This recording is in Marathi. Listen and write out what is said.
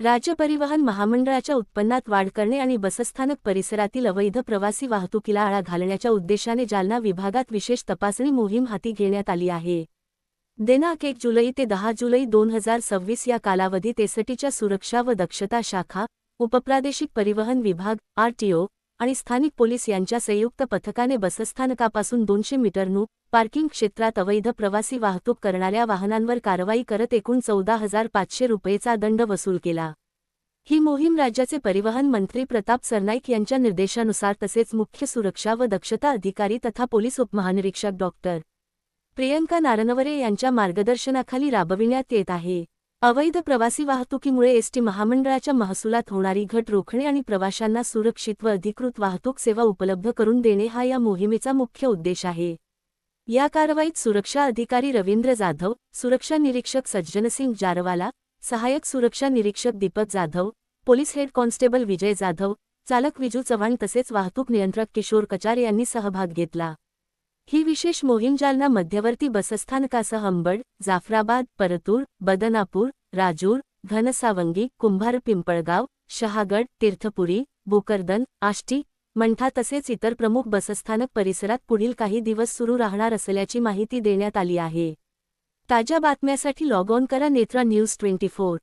राज्य परिवहन महामंडळाच्या उत्पन्नात वाढ करणे आणि बसस्थानक परिसरातील अवैध प्रवासी वाहतुकीला आळा घालण्याच्या उद्देशाने जालना विभागात विशेष तपासणी मोहीम हाती घेण्यात आली आहे। दिनांक 1 जुलै ते 10 जुलै 2026 या कालावधीत एसटीच्या सुरक्षा व दक्षता शाखा, उपप्रादेशिक परिवहन विभाग, आरटीओ आणि स्थानिक पोलीस यांच्या संयुक्त पथकाने बसस्थानकापासून 200 मीटर नु पार्किंग क्षेत्रात अवैध प्रवासी वाहतूक करणाऱ्या वाहनांवर कारवाई करत एकूण 14,500 रुपयेचा दंड वसूल केला। ही मोहीम राज्याचे परिवहन मंत्री प्रताप सरनाईक यांच्या निर्देशानुसार तसेच मुख्य सुरक्षा व दक्षता अधिकारी तथा पोलीस उपमहानिरीक्षक डॉक्टर प्रियंका नारनवरे यांच्या मार्गदर्शनाखाली राबविण्यात येत आहे। अवैध प्रवासी वाहतुकीमुळे एसटी महामंडळाच्या महसुलात होणारी घट रोखणे आणि प्रवाशांना सुरक्षित व अधिकृत वाहतूक सेवा उपलब्ध करून देणे हा या मोहिमेचा मुख्य उद्देश आहे। या कारवाईत सुरक्षा अधिकारी रवींद्र जाधव, सुरक्षा निरीक्षक सज्जनसिंग जारवाला, सहायक सुरक्षा निरीक्षक Deepak Jadhav, police head constable Vijay Jadhav, चालक विजू चव्हाण तसेच वाहतूक नियंत्रक किशोर कचार यांनी सहभाग घेतला। ही विशेष मोहीम जालना मध्यवर्ती बसस्थानकासह अंबड, जाफराबाद, परतूर, बदनापूर, राजूर, घनसावंगी, कुंभार, पिंपळगाव, शहागड, तीर्थपुरी, भोकरदन, आष्टी, मंठा तसेच इतर प्रमुख बसस्थानक परिसरात पुढील काही दिवस सुरू राहणार असल्याची माहिती देण्यात आली आहे। ताज्या बातम्यासाठी लॉग ऑन करा नेत्रा न्यूज 24।